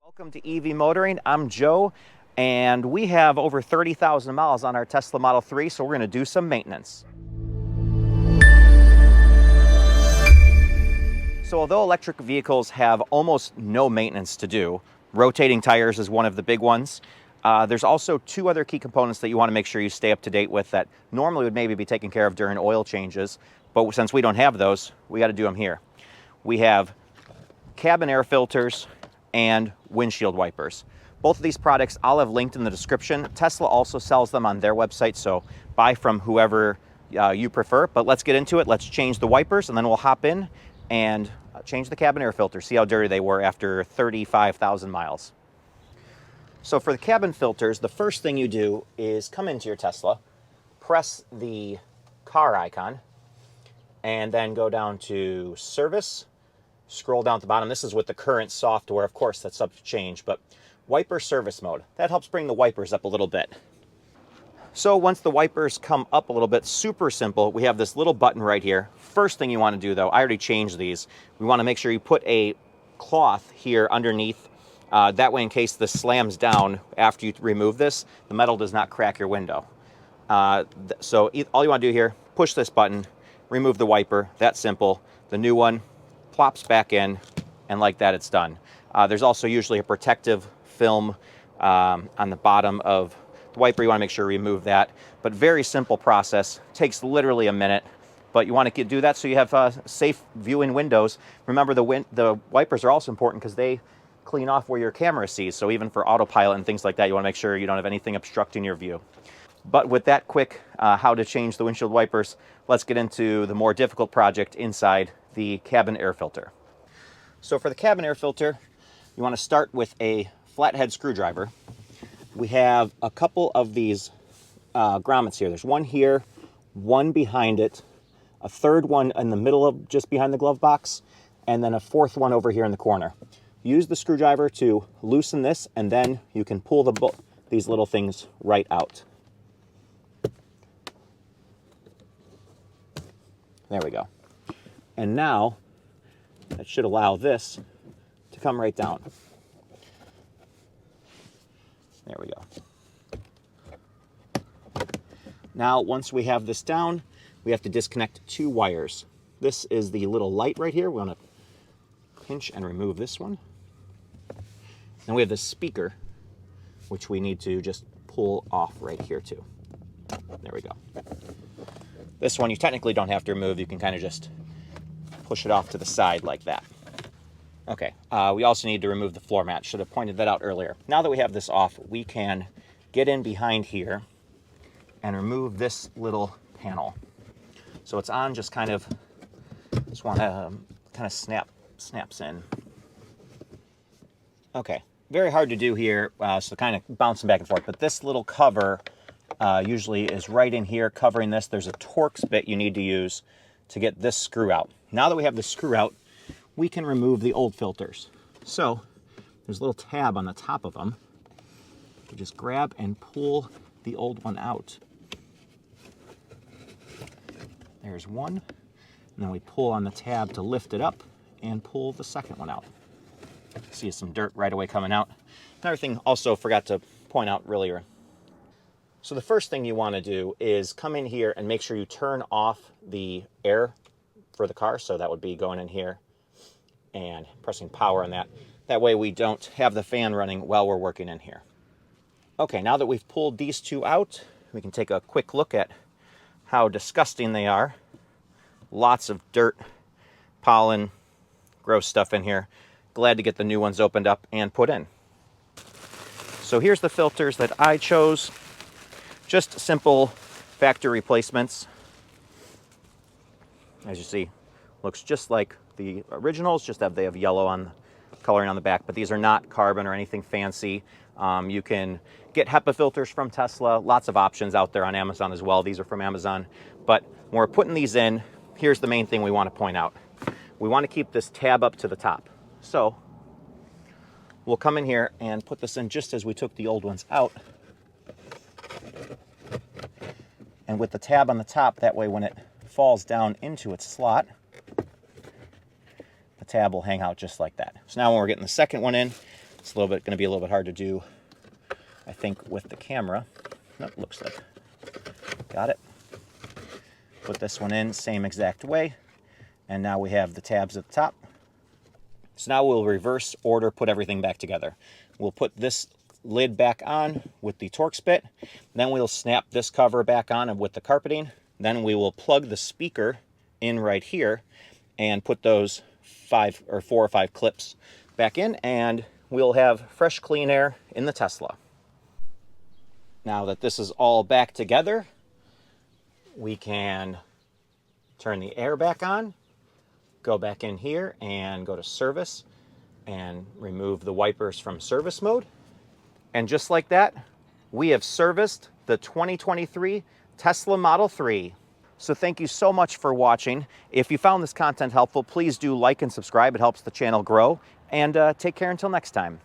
Welcome to EV Motoring. I'm Joe, and we have over 30,000 miles on our Tesla Model 3, so we're going to do some maintenance. So although electric vehicles have almost no maintenance to do, rotating tires is one of the big ones. There's also two other key components that you want to make sure you stay up to date with that normally would maybe be taken care of during oil changes, but since we don't have those, we got to do them here. We have cabin air filters and windshield wipers. Both of these products I'll have linked in the description. Tesla also sells them on their website, so buy from whoever you prefer. But let's get into it. Let's change the wipers, and then we'll hop in and change the cabin air filter, see how dirty they were after 35,000 miles. So for the cabin filters, the first thing you do is come into your Tesla, press the car icon, and then go down to Service, scroll down at the bottom. This is with the current software, of course, that's up to change, but wiper service mode. That helps bring the wipers up a little bit. So once the wipers come up a little bit, super simple, we have this little button right here. First thing you want to do though, I already changed these. We want to make sure you put a cloth here underneath. That way, in case this slams down after you remove this, the metal does not crack your window. So all you want to do here, push this button, remove the wiper, that's simple. The new one plops back in, and like that, it's done. There's also usually a protective film on the bottom of the wiper. You want to make sure you remove that, but very simple process. Takes literally a minute, but you want to do that so you have safe viewing windows. Remember, the wipers are also important because they clean off where your camera sees, so even for autopilot and things like that, you want to make sure you don't have anything obstructing your view. But with that quick how to change the windshield wipers, let's get into the more difficult project inside the cabin air filter. So for the cabin air filter, you want to start with a flathead screwdriver. We have a couple of these grommets here. There's one here, one behind it, a third one in the middle of just behind the glove box, and then a fourth one over here in the corner. Use the screwdriver to loosen this, and then you can pull these little things right out. There we go. And now that should allow this to come right down. There we go. Now, once we have this down, we have to disconnect two wires. This is the little light right here. We want to pinch and remove this one. Then we have the speaker, which we need to just pull off right here too. There we go. This one you technically don't have to remove. You can kind of just push it off to the side like that. Okay, we also need to remove the floor mat. Should have pointed that out earlier. Now that we have this off, we can get in behind here and remove this little panel. So it's on, just want to kind of snaps in. Okay, very hard to do here, so kind of bouncing back and forth, but this little cover usually is right in here covering this. There's a Torx bit you need to use to get this screw out. Now that we have the screw out, we can remove the old filters. So there's a little tab on the top of them. You just grab and pull the old one out. There's one, and then we pull on the tab to lift it up and pull the second one out. See some dirt right away coming out. Another thing also forgot to point out earlier. So the first thing you want to do is come in here and make sure you turn off the air for the car. So that would be going in here and pressing power on that. That way we don't have the fan running while we're working in here. Okay, now that we've pulled these two out, we can take a quick look at how disgusting they are. Lots of dirt, pollen, gross stuff in here. Glad to get the new ones opened up and put in. So here's the filters that I chose. Just simple factory replacements. As you see, looks just like the originals, just they have yellow on coloring on the back, but these are not carbon or anything fancy. You can get HEPA filters from Tesla, lots of options out there on Amazon as well. These are from Amazon, but when we're putting these in, here's the main thing we want to point out. We want to keep this tab up to the top. So we'll come in here and put this in just as we took the old ones out. And with the tab on the top, that way when it falls down into its slot, the tab will hang out just like that. So now when we're getting the second one in, It's going to be a little bit hard to do, I think, with the camera. Nope, looks like. Got it. Put this one in, same exact way. And now we have the tabs at the top. So now we'll reverse order, put everything back together. We'll put this lid back on with the Torx bit. Then we'll snap this cover back on with the carpeting. Then we will plug the speaker in right here and put those 4 or 5 clips back in, and we'll have fresh, clean air in the Tesla. Now that this is all back together, we can turn the air back on, go back in here and go to service and remove the wipers from service mode. And just like that, we have serviced the 2023 Tesla Model 3. So thank you so much for watching. If you found this content helpful, please do like and subscribe. It helps the channel grow. And take care until next time.